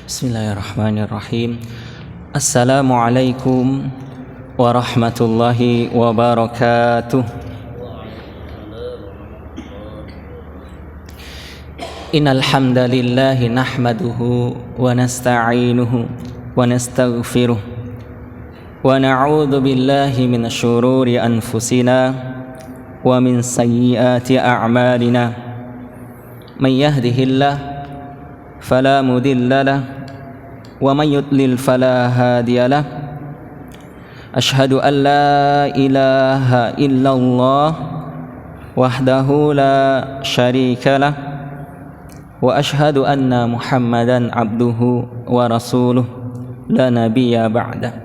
Bismillahirrahmanirrahim. Assalamualaikum warahmatullahi wabarakatuh. Innal hamdalillah nahmaduhu wa nasta'inuhu wa nastaghfiruh wa na'udzu billahi minasy syururi anfusina wa min sayyiati a'malina. May yahdihillahu fala mudilla lahu wa may yudlil fala hadiya lahu. Asyhadu an la ilaha illallah wahdahu la syarika lah wa asyhadu anna Muhammadan abduhu wa rasuluh la nabiyya ba'da.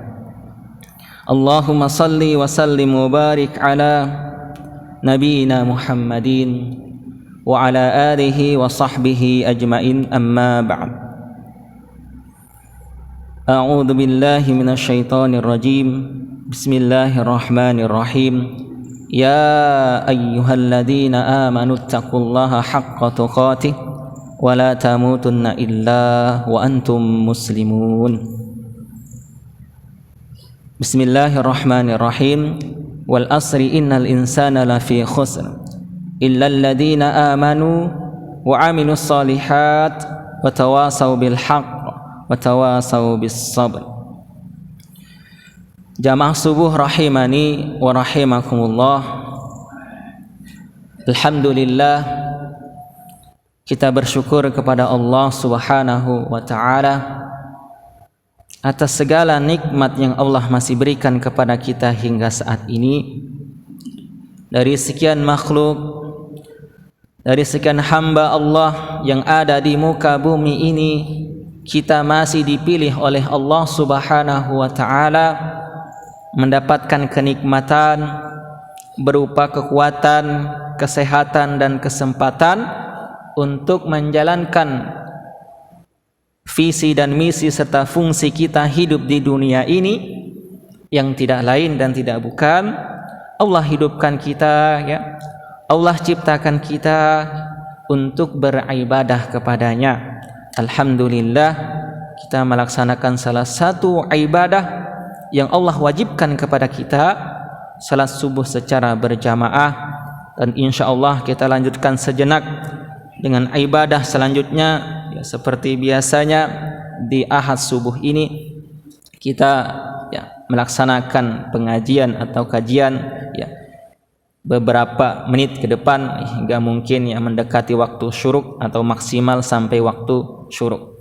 Allahumma salli wa sallim wa barik ala nabiyyina Muhammadin wa ala alihi wa sahbihi ajmain, amma ba'd. A'udzu billahi minasy syaithanir rajim. Bismillahirrahmanirrahim. Ya ayyuhalladzina amanu taqullaha haqqa tuqatih wa la tamutunna illa wa antum muslimun. Bismillahirrahmanirrahim. Wal asri innal insana lafi khusr illa alladzina amanu wa amilus solihat wa tawasaw bil haqq wa tawasaw bis sabr. Jamaah subuh rahimani wa rahimakumullah. Alhamdulillah, kita bersyukur kepada Allah Subhanahu wa ta'ala atas segala nikmat yang Allah masih berikan kepada kita hingga saat ini. Dari sekian makhluk, dari sekian hamba Allah yang ada di muka bumi ini, kita masih dipilih oleh Allah Subhanahu wa ta'ala mendapatkan kenikmatan berupa kekuatan, kesehatan dan kesempatan untuk menjalankan visi dan misi serta fungsi kita hidup di dunia ini, yang tidak lain dan tidak bukan Allah hidupkan kita, ya, Allah ciptakan kita untuk beribadah kepadanya. Alhamdulillah, kita melaksanakan salah satu ibadah yang Allah wajibkan kepada kita, salat subuh secara berjamaah. Dan insya Allah kita lanjutkan sejenak dengan ibadah selanjutnya, ya, seperti biasanya di Ahad subuh ini kita, ya, melaksanakan pengajian atau kajian, ya, beberapa menit ke depan hingga mungkin, ya, mendekati waktu syuruk atau maksimal sampai waktu syuruk.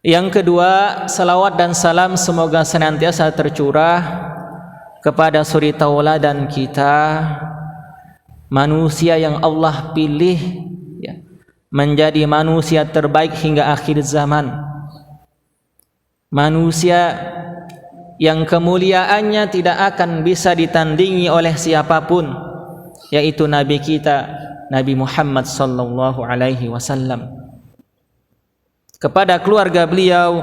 Yang kedua, salawat dan salam semoga senantiasa tercurah kepada suri tauladan kita, manusia yang Allah pilih, ya, menjadi manusia terbaik hingga akhir zaman, manusia yang kemuliaannya tidak akan bisa ditandingi oleh siapapun, yaitu Nabi kita, Nabi Muhammad sallallahu alaihi wasallam. Kepada keluarga beliau,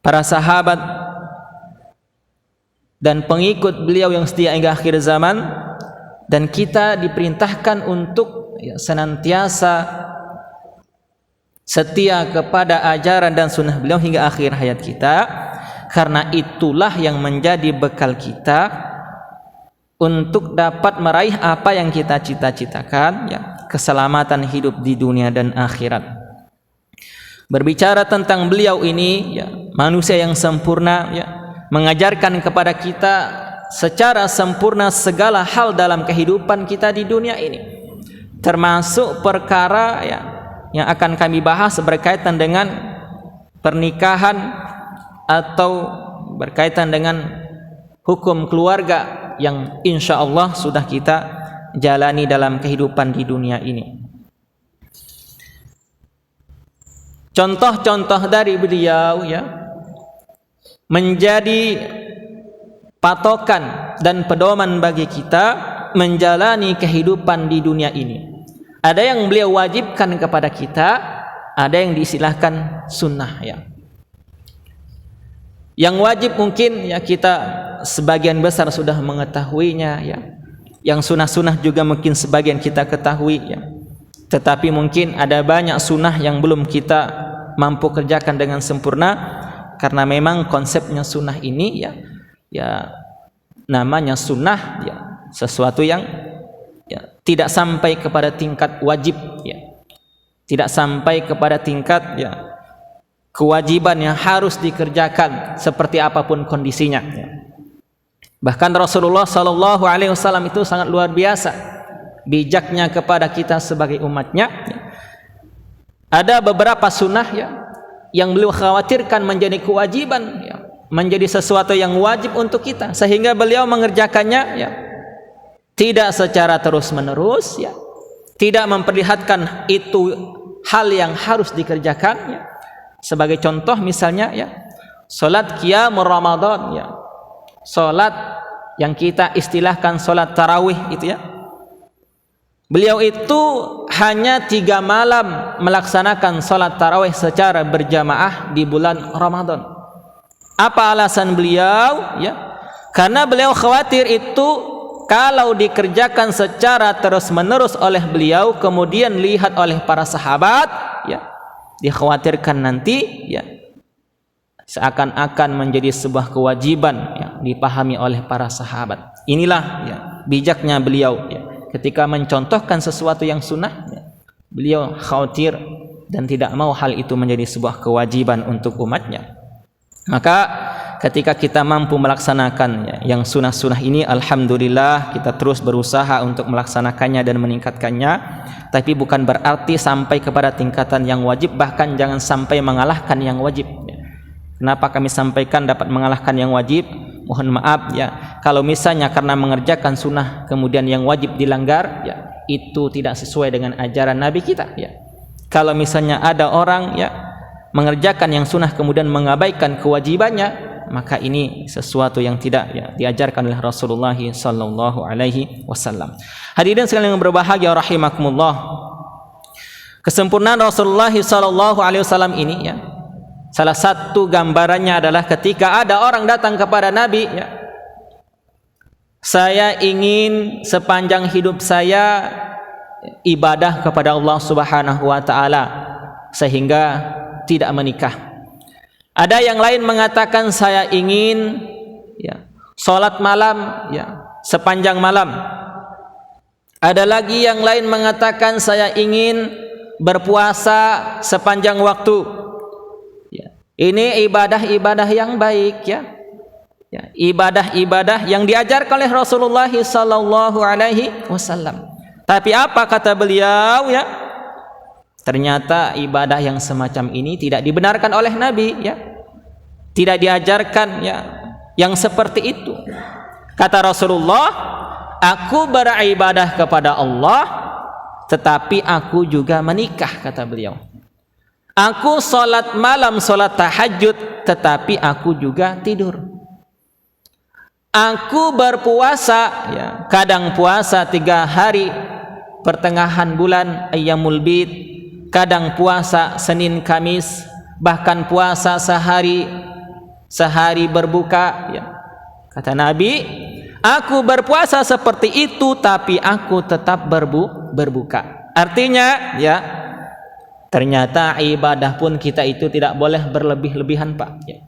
para sahabat dan pengikut beliau yang setia hingga akhir zaman, dan kita diperintahkan untuk, ya, senantiasa setia kepada ajaran dan sunnah beliau hingga akhir hayat kita. Karena itulah yang menjadi bekal kita untuk dapat meraih apa yang kita cita-citakan, ya, keselamatan hidup di dunia dan akhirat. Berbicara tentang beliau ini, ya, manusia yang sempurna, ya, mengajarkan kepada kita secara sempurna segala hal dalam kehidupan kita di dunia ini, termasuk perkara, ya, yang akan kami bahas berkaitan dengan pernikahan atau berkaitan dengan hukum keluarga yang insya Allah sudah kita jalani dalam kehidupan di dunia ini. Contoh-contoh dari beliau, ya, menjadi patokan dan pedoman bagi kita menjalani kehidupan di dunia ini. Ada yang beliau wajibkan kepada kita, ada yang diistilahkan sunnah, ya. Yang wajib mungkin, ya, kita sebagian besar sudah mengetahuinya, ya. Yang sunnah-sunnah juga mungkin sebagian kita ketahui, ya. Tetapi mungkin ada banyak sunnah yang belum kita mampu kerjakan dengan sempurna, karena memang konsepnya sunnah ini ya namanya sunnah ya, sesuatu yang tidak sampai kepada tingkat wajib ya. Tidak sampai kepada tingkat kewajiban yang harus dikerjakan seperti apapun kondisinya ya. Bahkan Rasulullah SAW itu sangat luar biasa bijaknya kepada kita sebagai umatnya ya. Ada beberapa sunnah yang beliau khawatirkan menjadi kewajiban ya, menjadi sesuatu yang wajib untuk kita, sehingga beliau mengerjakannya ya tidak secara terus menerus ya, tidak memperlihatkan itu hal yang harus dikerjakan ya. Sebagai contoh misalnya ya, salat qiyamul Ramadan ya, salat yang kita istilahkan salat tarawih itu ya, beliau itu hanya 3 malam melaksanakan salat tarawih secara berjamaah di bulan Ramadan. Apa alasan beliau ya? Karena beliau khawatir itu kalau dikerjakan secara terus menerus oleh beliau, kemudian lihat oleh para sahabat ya, dikhawatirkan nanti ya seakan-akan menjadi sebuah kewajiban ya, dipahami oleh para sahabat. Inilah ya bijaknya beliau ya, ketika mencontohkan sesuatu yang sunnah ya, beliau khawatir dan tidak mau hal itu menjadi sebuah kewajiban untuk umatnya. Maka ketika kita mampu melaksanakan yang sunnah-sunnah ini, alhamdulillah kita terus berusaha untuk melaksanakannya dan meningkatkannya. Tapi bukan berarti sampai kepada tingkatan yang wajib, bahkan jangan sampai mengalahkan yang wajib. Kenapa kami sampaikan dapat mengalahkan yang wajib? Mohon maaf ya, kalau misalnya karena mengerjakan sunnah kemudian yang wajib dilanggar ya, itu tidak sesuai dengan ajaran Nabi kita ya. Kalau misalnya ada orang ya mengerjakan yang sunnah kemudian mengabaikan kewajibannya, maka ini sesuatu yang tidak ya diajarkan oleh Rasulullah sallallahu alaihi wasallam. Hadirin sekalian yang berbahagia rahimakumullah, kesempurnaan Rasulullah sallallahu alaihi wasallam ini ya, salah satu gambarannya adalah ketika ada orang datang kepada Nabi ya, saya ingin sepanjang hidup saya ibadah kepada Allah Subhanahu wa taala sehingga tidak menikah. Ada yang lain mengatakan saya ingin ya salat malam ya sepanjang malam. Ada lagi yang lain mengatakan saya ingin berpuasa sepanjang waktu. Ya, ini ibadah-ibadah yang baik ya. Ya, ibadah-ibadah yang diajarkan oleh Rasulullah sallallahu alaihi wasallam. Tapi apa kata beliau ya? Ternyata ibadah yang semacam ini tidak dibenarkan oleh Nabi ya. Tidak diajarkan ya yang seperti itu. Kata Rasulullah, aku beribadah kepada Allah tetapi aku juga menikah, kata beliau. Aku salat malam, salat tahajud, tetapi aku juga tidur. Aku berpuasa ya, kadang puasa 3 hari pertengahan bulan ayyamul bid, kadang puasa Senin Kamis, bahkan puasa sehari berbuka ya. Kata Nabi, aku berpuasa seperti itu tapi aku tetap berbuka. Artinya ya, ternyata ibadah pun kita itu tidak boleh berlebih-lebihan, Pak ya.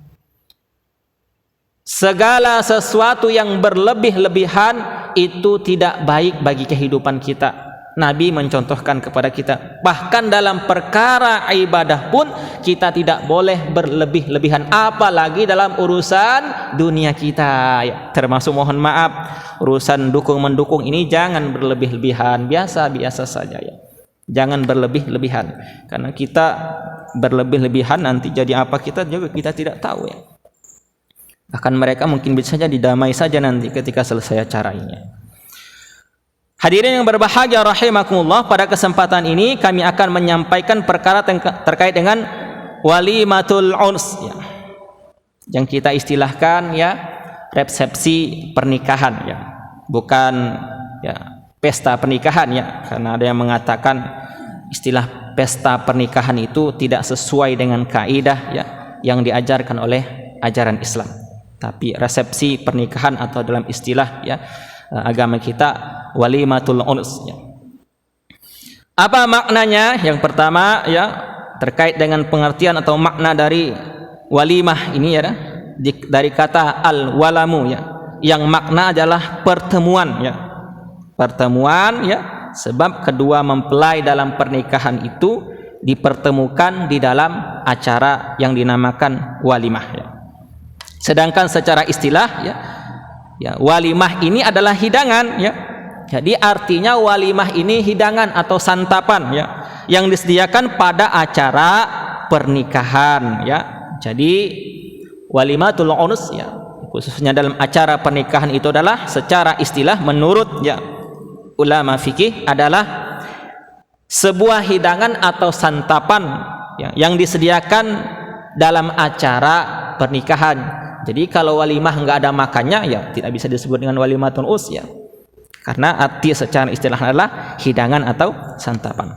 Segala sesuatu yang berlebih-lebihan itu tidak baik bagi kehidupan kita. Nabi mencontohkan kepada kita, bahkan dalam perkara ibadah pun kita tidak boleh berlebih-lebihan, apalagi dalam urusan dunia kita ya. Termasuk mohon maaf urusan dukung-mendukung ini jangan berlebih-lebihan, biasa-biasa saja ya. Jangan berlebih-lebihan, karena kita berlebih-lebihan nanti jadi apa kita juga kita tidak tahu ya. Bahkan mereka mungkin bisa saja didamai saja nanti ketika selesai acara ini. Hadirin yang berbahagia rahimakumullah, pada kesempatan ini kami akan menyampaikan perkara terkait dengan walimatul urs ya, yang kita istilahkan ya resepsi pernikahan ya, bukan ya pesta pernikahan ya, karena ada yang mengatakan istilah pesta pernikahan itu tidak sesuai dengan kaidah ya yang diajarkan oleh ajaran Islam. Tapi resepsi pernikahan atau dalam istilah ya agama kita walimatul urs ya. Apa maknanya? Yang pertama ya, terkait dengan pengertian atau makna dari walimah ini ya, dari kata al-walamu ya, yang makna adalah pertemuan ya. Pertemuan ya, sebab kedua mempelai dalam pernikahan itu dipertemukan di dalam acara yang dinamakan walimah ya. Sedangkan secara istilah ya, walimah ini adalah hidangan ya. Jadi artinya walimah ini hidangan atau santapan ya, yang disediakan pada acara pernikahan ya. Jadi walimatul unus ya, khususnya dalam acara pernikahan itu adalah secara istilah menurut ya ulama fikih adalah sebuah hidangan atau santapan ya, yang disediakan dalam acara pernikahan. Jadi kalau walimah enggak ada makannya ya tidak bisa disebut dengan walimatul unus ya, karena arti secara istilah adalah hidangan atau santapan.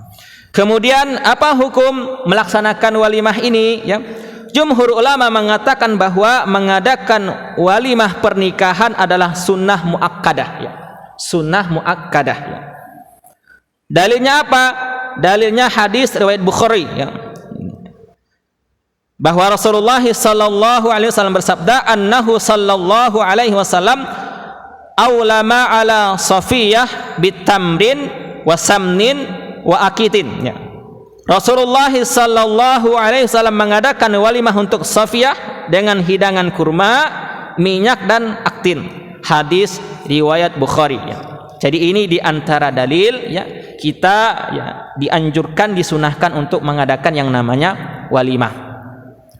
Kemudian apa hukum melaksanakan walimah ini ya? Jumhur ulama mengatakan bahwa mengadakan walimah pernikahan adalah sunnah muakkadah ya. Sunnah muakkadah ya. Dalilnya apa? Dalilnya hadis riwayat Bukhari ya, bahwa Rasulullah sallallahu alaihi wasallam bersabda, annahu sallallahu alaihi wasallam aulama ala Safiyah bitamrin wa samnin wa akitin ya. Rasulullah sallallahu alaihi wasallam mengadakan walimah untuk Safiyah dengan hidangan kurma, minyak dan aktin. Hadis riwayat Bukhari ya. Jadi ini diantara dalil ya, kita ya dianjurkan, disunahkan untuk mengadakan yang namanya walimah.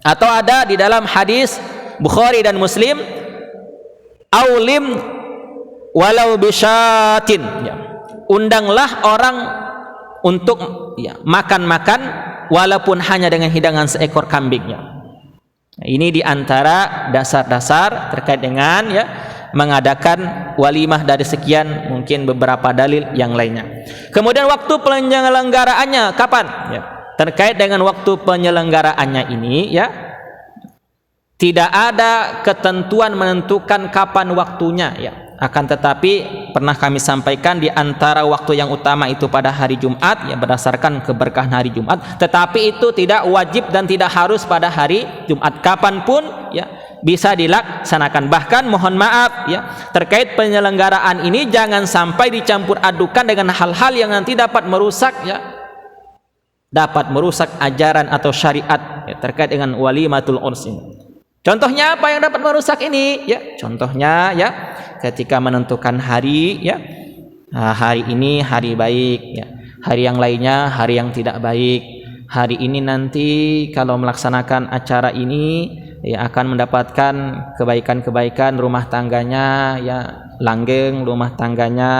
Atau ada di dalam hadis Bukhari dan Muslim, aulim walau bisyatin ya. Undanglah orang untuk ya makan-makan walaupun hanya dengan hidangan seekor kambing ya. Nah, ini diantara dasar-dasar terkait dengan ya mengadakan walimah dari sekian mungkin beberapa dalil yang lainnya. Kemudian waktu penyelenggaraannya kapan ya? Terkait dengan waktu penyelenggaraannya ini ya, tidak ada ketentuan menentukan kapan waktunya ya. Akan tetapi pernah kami sampaikan di antara waktu yang utama itu pada hari Jumat ya, berdasarkan keberkahan hari Jumat. Tetapi itu tidak wajib dan tidak harus pada hari Jumat, kapanpun ya bisa dilaksanakan. Bahkan mohon maaf ya, terkait penyelenggaraan ini jangan sampai dicampur adukan dengan hal-hal yang nanti dapat merusak ya, dapat merusak ajaran atau syariat ya, terkait dengan walimatul urs ini. Contohnya apa yang dapat merusak ini ya? Contohnya ya ketika menentukan hari ya, hari ini hari baik ya, hari yang lainnya hari yang tidak baik. Hari ini nanti kalau melaksanakan acara ini ya akan mendapatkan kebaikan-kebaikan, rumah tangganya ya langgeng, rumah tangganya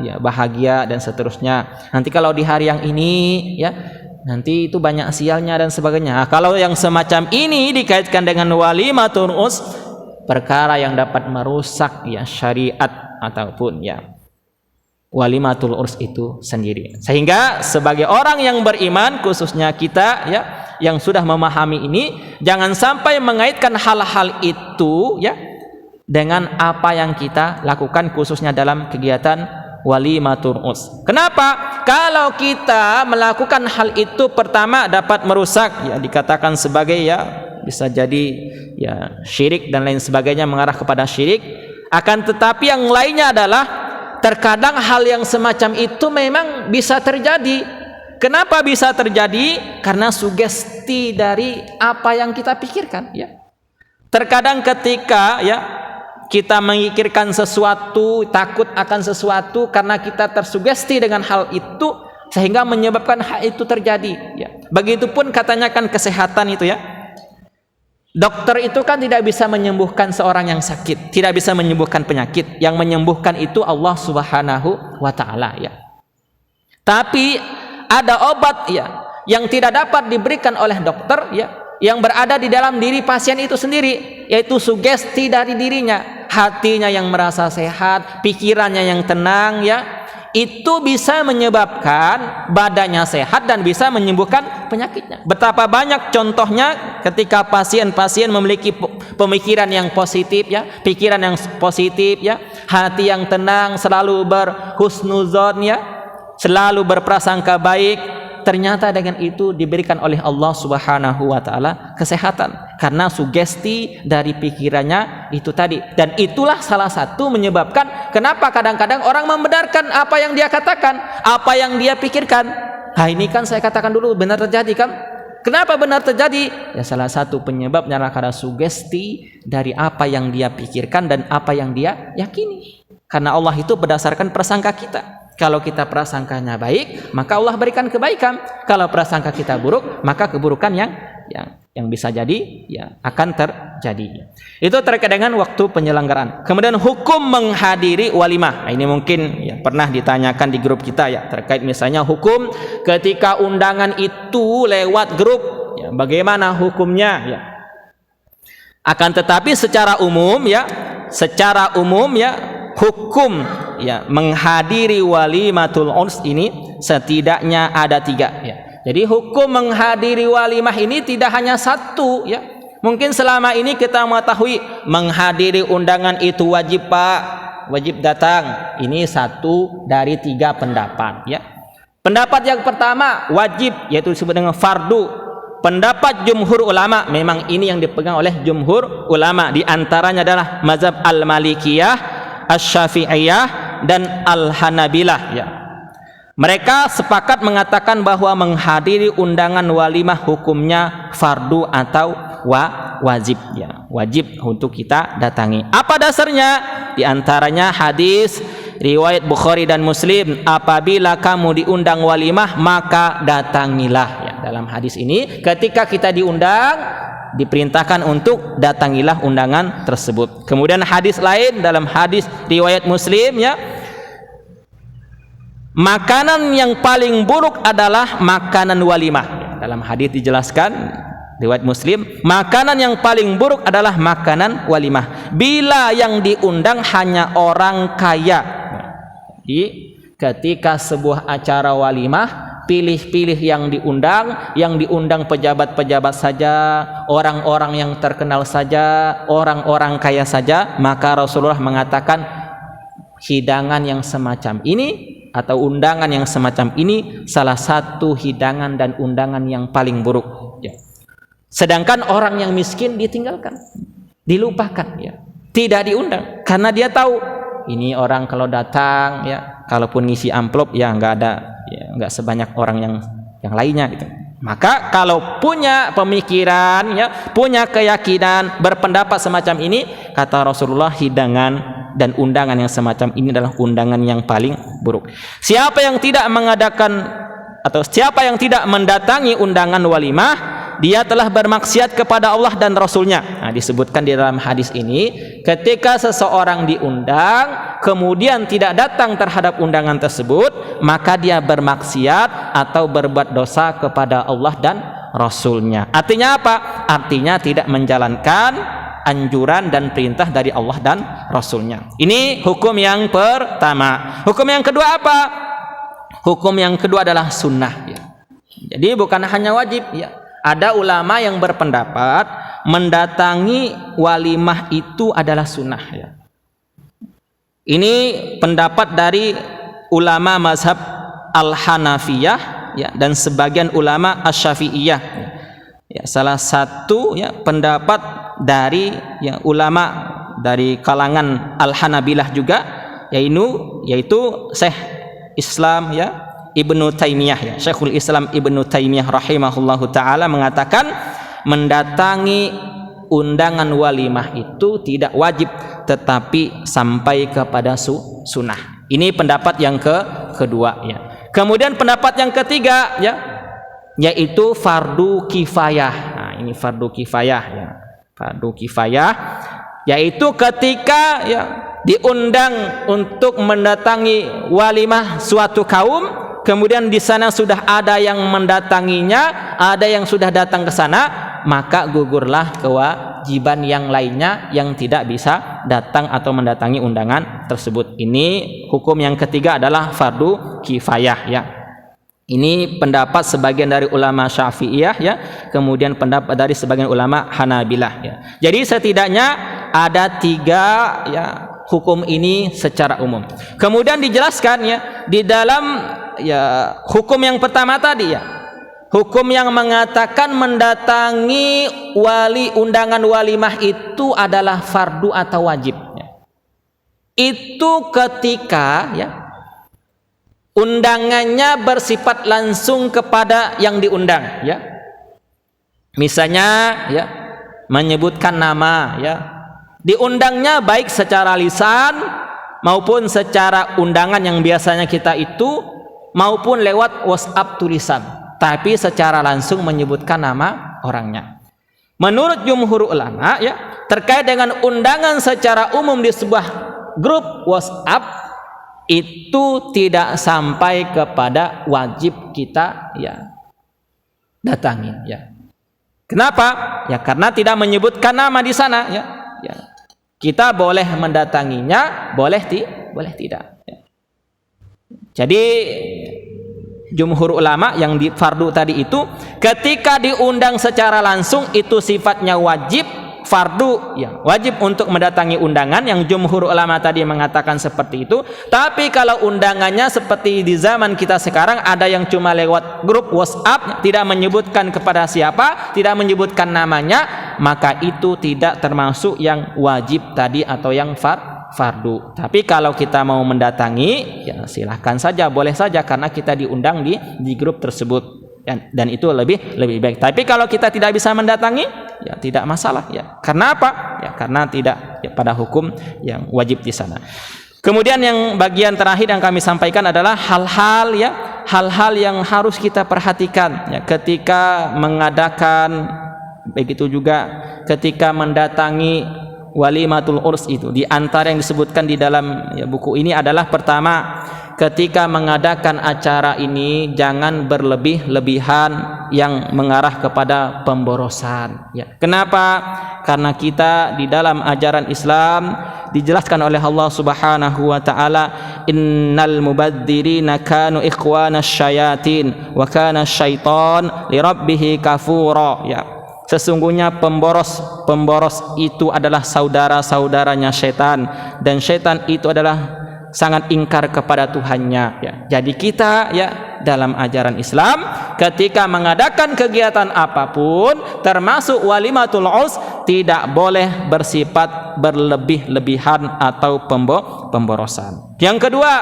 ya bahagia dan seterusnya. Nanti kalau di hari yang ini ya nanti itu banyak sialnya dan sebagainya. Nah, kalau yang semacam ini dikaitkan dengan walimatul urs, perkara yang dapat merusak ya syariat ataupun ya walimatul urs itu sendiri. Sehingga sebagai orang yang beriman, khususnya kita ya yang sudah memahami ini, jangan sampai mengaitkan hal-hal itu ya dengan apa yang kita lakukan khususnya dalam kegiatan walimatul urs. Kenapa? Kalau kita melakukan hal itu, pertama dapat merusak ya, dikatakan sebagai ya bisa jadi ya syirik dan lain sebagainya, mengarah kepada syirik. Akan tetapi yang lainnya adalah terkadang hal yang semacam itu memang bisa terjadi. Kenapa bisa terjadi? Karena sugesti dari apa yang kita pikirkan ya. Terkadang ketika ya kita memikirkan sesuatu, takut akan sesuatu karena kita tersugesti dengan hal itu sehingga menyebabkan hal itu terjadi ya. Begitupun katanya kan kesehatan itu ya. Dokter itu kan tidak bisa menyembuhkan seorang yang sakit, tidak bisa menyembuhkan penyakit. Yang menyembuhkan itu Allah Subhanahu wa taala ya. Tapi ada obat ya yang tidak dapat diberikan oleh dokter ya, yang berada di dalam diri pasien itu sendiri, yaitu sugesti dari dirinya. Hatinya yang merasa sehat, pikirannya yang tenang ya, itu bisa menyebabkan badannya sehat dan bisa menyembuhkan penyakitnya. Betapa banyak contohnya ketika pasien-pasien memiliki pemikiran yang positif ya, pikiran yang positif ya, hati yang tenang, selalu berhusnuzon ya, selalu berprasangka baik, ternyata dengan itu diberikan oleh Allah Subhanahu wa taala kesehatan karena sugesti dari pikirannya itu tadi. Dan itulah salah satu menyebabkan kenapa kadang-kadang orang membenarkan apa yang dia katakan, apa yang dia pikirkan. Nah, ini kan saya katakan dulu benar terjadi kan? Kenapa benar terjadi? Ya salah satu penyebabnya adalah karena sugesti dari apa yang dia pikirkan dan apa yang dia yakini. Karena Allah itu berdasarkan prasangka kita. Kalau kita prasangkanya baik, maka Allah berikan kebaikan. Kalau prasangka kita buruk, maka keburukan yang bisa jadi ya akan terjadi. Itu terkait dengan waktu penyelenggaraan. Kemudian hukum menghadiri walimah. Nah, ini mungkin ya, pernah ditanyakan di grup kita ya terkait misalnya hukum ketika undangan itu lewat grup. Ya, bagaimana hukumnya? Ya. Akan tetapi secara umum ya hukum ya menghadiri walimatul urs ini setidaknya ada 3 ya. Jadi hukum menghadiri walimah ini tidak hanya satu ya. Mungkin selama ini kita mengetahui menghadiri undangan itu wajib Pak, wajib datang. Ini satu dari 3 pendapat ya. Pendapat yang pertama wajib, yaitu disebut dengan fardu. Pendapat jumhur ulama, memang ini yang dipegang oleh jumhur ulama, di antaranya adalah mazhab al-Malikiyah, Asy-Syafi'iyah dan Al-Hanabilah ya. Mereka sepakat mengatakan bahwa menghadiri undangan walimah hukumnya fardu atau wajib ya. Wajib untuk kita datangi. Apa dasarnya? Di antaranya hadis riwayat Bukhari dan Muslim, apabila kamu diundang walimah maka datangilah ya. Dalam hadis ini ketika kita diundang diperintahkan untuk datangilah undangan tersebut. Kemudian hadis lain dalam hadis riwayat Muslim ya, makanan yang paling buruk adalah makanan walimah. Dalam hadis dijelaskan riwayat Muslim, makanan yang paling buruk adalah makanan walimah bila yang diundang hanya orang kaya. Jadi ketika sebuah acara walimah, pilih-pilih yang diundang pejabat-pejabat saja, orang-orang yang terkenal saja, orang-orang kaya saja, maka Rasulullah mengatakan hidangan yang semacam ini atau undangan yang semacam ini salah satu hidangan dan undangan yang paling buruk ya. Sedangkan orang yang miskin ditinggalkan, dilupakan ya, tidak diundang karena dia tahu ini orang kalau datang ya, kalaupun ngisi amplop ya nggak sebanyak orang yang lainnya gitu. Maka kalau punya pemikiran ya, punya keyakinan, berpendapat semacam ini, kata Rasulullah, hidangan dan undangan yang semacam ini adalah undangan yang paling buruk. Siapa yang tidak mengadakan atau siapa yang tidak mendatangi undangan walimah, dia telah bermaksiat kepada Allah dan Rasulnya. Nah, disebutkan di dalam hadis ini, ketika seseorang diundang kemudian tidak datang terhadap undangan tersebut, maka dia bermaksiat atau berbuat dosa kepada Allah dan Rasulnya. Artinya apa? Artinya tidak menjalankan anjuran dan perintah dari Allah dan Rasulnya. Ini hukum yang pertama. Hukum yang kedua apa? Hukum yang kedua adalah sunnah ya. Jadi bukan hanya wajib ya. Ada ulama yang berpendapat mendatangi walimah itu adalah sunnah ya. Ini pendapat dari ulama mazhab Al-Hanafiyah ya, dan sebagian ulama Asy-Syafi'iyah ya. Salah satu ya pendapat dari ya, ulama dari kalangan Al-Hanabilah juga, yaitu Syekh Islam ya Ibnu Taimiyah ya, Syekhul Islam Ibnu Taimiyah rahimahullahu taala mengatakan mendatangi undangan walimah itu tidak wajib tetapi sampai kepada sunnah. Ini pendapat yang kedua ya. Kemudian pendapat yang ketiga ya, yaitu fardu kifayah. Nah, ini fardu kifayah ya. Fardu kifayah yaitu ketika ya diundang untuk mendatangi walimah suatu kaum, kemudian di sana sudah ada yang mendatanginya, ada yang sudah datang ke sana, maka gugurlah kewajiban yang lainnya yang tidak bisa datang atau mendatangi undangan tersebut. Ini hukum yang ketiga adalah fardu kifayah ya. Ini pendapat sebagian dari ulama Syafi'iyah ya, kemudian pendapat dari sebagian ulama Hanabilah ya. Jadi setidaknya ada 3 ya hukum ini secara umum. Kemudian dijelaskan ya di dalam ya hukum yang pertama tadi ya. Hukum yang mengatakan mendatangi undangan walimah itu adalah fardu atau wajib. Itu ketika ya undangannya bersifat langsung kepada yang diundang ya. Misalnya ya menyebutkan nama ya. Diundangnya baik secara lisan maupun secara undangan yang biasanya kita itu maupun lewat WhatsApp tulisan, tapi secara langsung menyebutkan nama orangnya. Menurut jumhur ulama ya, terkait dengan undangan secara umum di sebuah grup WhatsApp itu tidak sampai kepada wajib kita ya datangi ya. Kenapa? Ya karena tidak menyebutkan nama di sana ya. Ya. Kita boleh mendatanginya, boleh tidak. Ya. Jadi jumhur ulama yang di fardu tadi itu ketika diundang secara langsung itu sifatnya wajib, fardu ya, wajib untuk mendatangi undangan yang jumhur ulama tadi mengatakan seperti itu. Tapi kalau undangannya seperti di zaman kita sekarang ada yang cuma lewat grup WhatsApp, tidak menyebutkan kepada siapa, tidak menyebutkan namanya, maka itu tidak termasuk yang wajib tadi atau yang fardu. Tapi kalau kita mau mendatangi ya silahkan saja, boleh saja karena kita diundang di grup tersebut. Dan itu lebih baik. Tapi kalau kita tidak bisa mendatangi ya tidak masalah ya. Karena apa? Ya karena tidak ya, pada hukum yang wajib di sana. Kemudian yang bagian terakhir yang kami sampaikan adalah hal-hal yang harus kita perhatikan ya ketika mengadakan, begitu juga ketika mendatangi walimatul urs itu. Di antara yang disebutkan di dalam ya, buku ini adalah pertama, ketika mengadakan acara ini jangan berlebih-lebihan yang mengarah kepada pemborosan ya. Kenapa? Karena kita di dalam ajaran Islam dijelaskan oleh Allah Subhanahu wa taala, innal mubadzirina kanu ikhwanas syayatin wa kana syaitan lirabbih kafura ya. Sesungguhnya pemboros itu adalah saudara-saudaranya setan, dan setan itu adalah sangat ingkar kepada Tuhannya ya. Jadi kita ya dalam ajaran Islam ketika mengadakan kegiatan apapun termasuk walimatul urs tidak boleh bersifat berlebih-lebihan atau pemborosan. Yang kedua,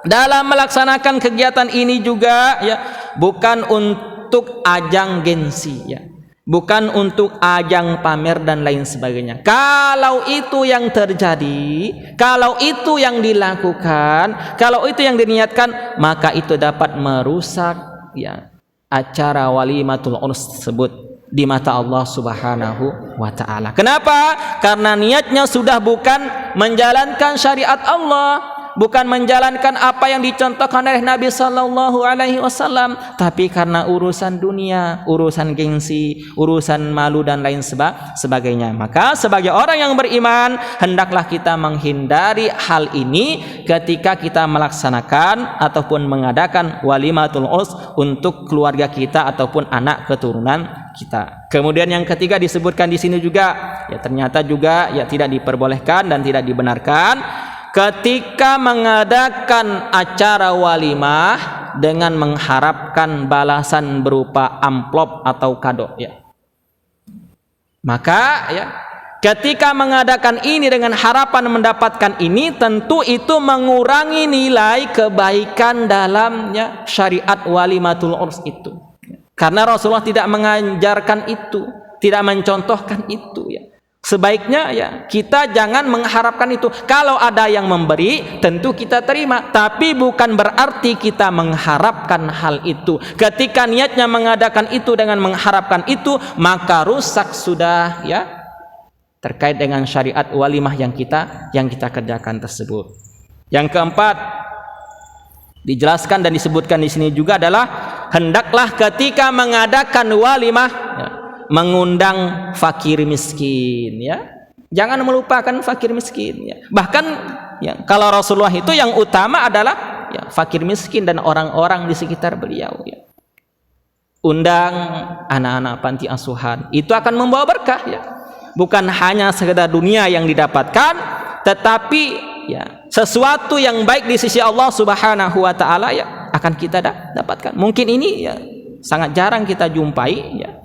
dalam melaksanakan kegiatan ini juga ya bukan untuk ajang gengsi ya. Bukan untuk ajang pamer dan lain sebagainya. Kalau itu yang terjadi, kalau itu yang dilakukan, kalau itu yang diniatkan, maka itu dapat merusak ya acara walimatul urs tersebut di mata Allah Subhanahu wa taala. Kenapa? Karena niatnya sudah bukan menjalankan syariat Allah, bukan menjalankan apa yang dicontohkan oleh Nabi sallallahu alaihi wasallam, tapi karena urusan dunia, urusan gengsi, urusan malu dan lain sebagainya. Maka sebagai orang yang beriman hendaklah kita menghindari hal ini ketika kita melaksanakan ataupun mengadakan walimatul urs untuk keluarga kita ataupun anak keturunan kita. Kemudian yang ketiga disebutkan di sini juga ya ternyata juga ya tidak diperbolehkan dan tidak dibenarkan ketika mengadakan acara walimah dengan mengharapkan balasan berupa amplop atau kado ya. Maka ya ketika mengadakan ini dengan harapan mendapatkan ini, tentu itu mengurangi nilai kebaikan dalamnya syariat walimatul urs itu. Karena Rasulullah tidak mengajarkan itu, tidak mencontohkan itu ya. Sebaiknya ya kita jangan mengharapkan itu. Kalau ada yang memberi tentu kita terima, tapi bukan berarti kita mengharapkan hal itu. Ketika niatnya mengadakan itu dengan mengharapkan itu, maka rusak sudah ya terkait dengan syariat walimah yang kita kerjakan tersebut. Yang keempat dijelaskan dan disebutkan di sini juga adalah hendaklah ketika mengadakan walimah ya, mengundang fakir miskin ya. Jangan melupakan fakir miskin ya. Bahkan ya, kalau Rasulullah itu yang utama adalah ya, fakir miskin dan orang-orang di sekitar beliau ya. Undang anak-anak panti asuhan, itu akan membawa berkah ya. Bukan hanya sekedar dunia yang didapatkan, tetapi ya sesuatu yang baik di sisi Allah Subhanahu wa taala ya akan kita dapatkan. Mungkin ini ya sangat jarang kita jumpai ya.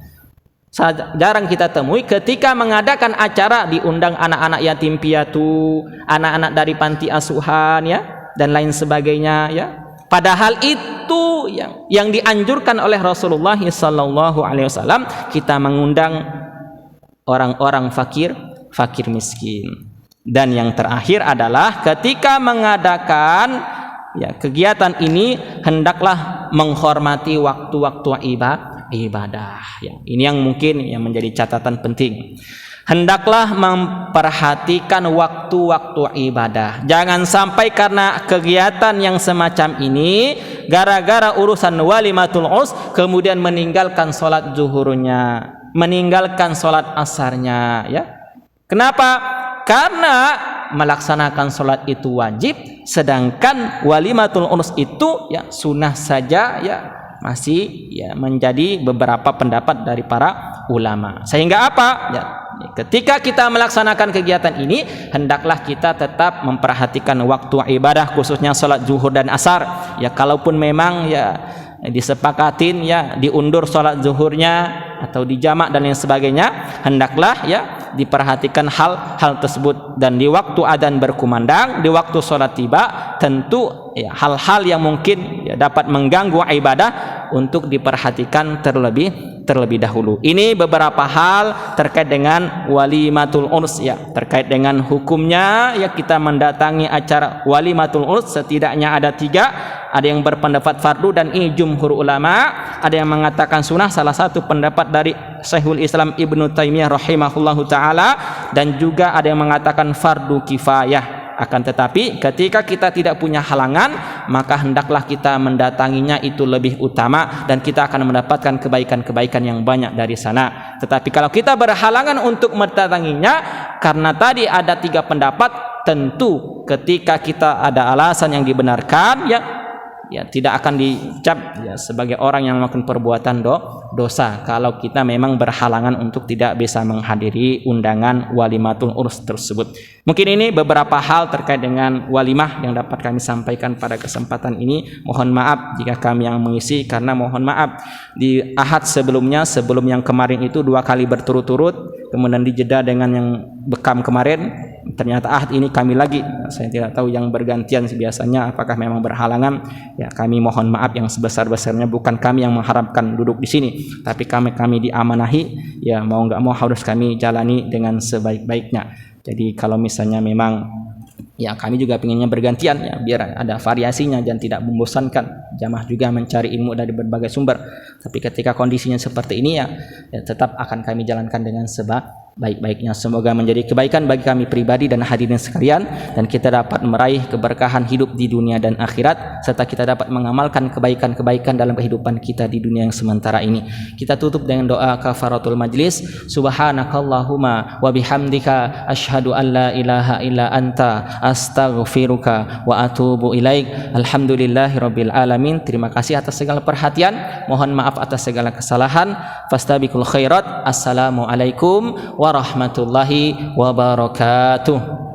Jarang kita temui ketika mengadakan acara diundang anak-anak yatim piatu, anak-anak dari panti asuhan ya dan lain sebagainya ya. Padahal itu yang dianjurkan oleh Rasulullah sallallahu alaihi wasallam, kita mengundang orang-orang fakir miskin. Dan yang terakhir adalah ketika mengadakan ya kegiatan ini hendaklah menghormati waktu-waktu ibadah ya. Ini yang mungkin yang menjadi catatan penting. Hendaklah memperhatikan waktu-waktu ibadah. Jangan sampai karena kegiatan yang semacam ini, gara-gara urusan walimatul urs, kemudian meninggalkan sholat zuhurnya, meninggalkan sholat asarnya. Ya. Kenapa? Karena melaksanakan sholat itu wajib, sedangkan walimatul urs itu ya sunnah saja ya. Masih ya menjadi beberapa pendapat dari para ulama. Sehingga apa? Ya, ketika kita melaksanakan kegiatan ini, hendaklah kita tetap memperhatikan waktu ibadah, khususnya salat zuhur dan asar. Ya, kalaupun memang ya disepakatin ya diundur salat zuhurnya atau dijamak dan lain sebagainya, hendaklah ya diperhatikan hal tersebut. Dan di waktu adzan berkumandang, di waktu salat tiba, tentu ya hal-hal yang mungkin ya dapat mengganggu ibadah untuk diperhatikan terlebih dahulu. Ini beberapa hal terkait dengan walimatul urs ya, terkait dengan hukumnya ya. Kita mendatangi acara walimatul urs setidaknya ada 3. Ada yang berpendapat fardu dan ini jumhur ulama. Ada yang mengatakan sunnah, salah satu pendapat dari Syekhul Islam Ibnu Taimiyah rahimahullahu taala, dan juga ada yang mengatakan fardu kifayah. Akan tetapi ketika kita tidak punya halangan, maka hendaklah kita mendatanginya, itu lebih utama dan kita akan mendapatkan kebaikan-kebaikan yang banyak dari sana. Tetapi kalau kita berhalangan untuk mendatanginya karena tadi ada 3 pendapat, tentu ketika kita ada alasan yang dibenarkan ya tidak akan dicap ya sebagai orang yang melakukan perbuatan dosa kalau kita memang berhalangan untuk tidak bisa menghadiri undangan walimatul urs tersebut. Mungkin ini beberapa hal terkait dengan walimah yang dapat kami sampaikan pada kesempatan ini. Mohon maaf jika kami yang mengisi, karena mohon maaf di ahad sebelumnya, sebelum yang kemarin itu 2 kali berturut-turut, kemudian dijeda dengan yang bekam kemarin, ternyata ahad ini kami lagi. Saya tidak tahu yang bergantian biasanya apakah memang berhalangan. Ya, kami mohon maaf yang sebesar-besarnya. Bukan kami yang mengharapkan duduk di sini, tapi kami diamanahi ya, mau nggak mau harus kami jalani dengan sebaik-baiknya. Jadi kalau misalnya memang ya kami juga pengennya bergantian ya, biar ada variasinya dan tidak membosankan. Jamaah juga mencari ilmu dari berbagai sumber. Tapi ketika kondisinya seperti ini ya tetap akan kami jalankan dengan baik-baiknya. Semoga menjadi kebaikan bagi kami pribadi dan hadirin sekalian, dan kita dapat meraih keberkahan hidup di dunia dan akhirat, serta kita dapat mengamalkan kebaikan-kebaikan dalam kehidupan kita di dunia yang sementara ini. Kita tutup dengan doa kafaratul majlis. Subhanakallahumma wa bihamdika asyhadu an la ilaha illa anta astaghfiruka wa atubu ilaik. Alhamdulillahirabbil alamin. Terima kasih atas segala perhatian. Mohon maaf atas segala kesalahan. Fastabiqul khairat. Assalamualaikum warahmatullahi wabarakatuh.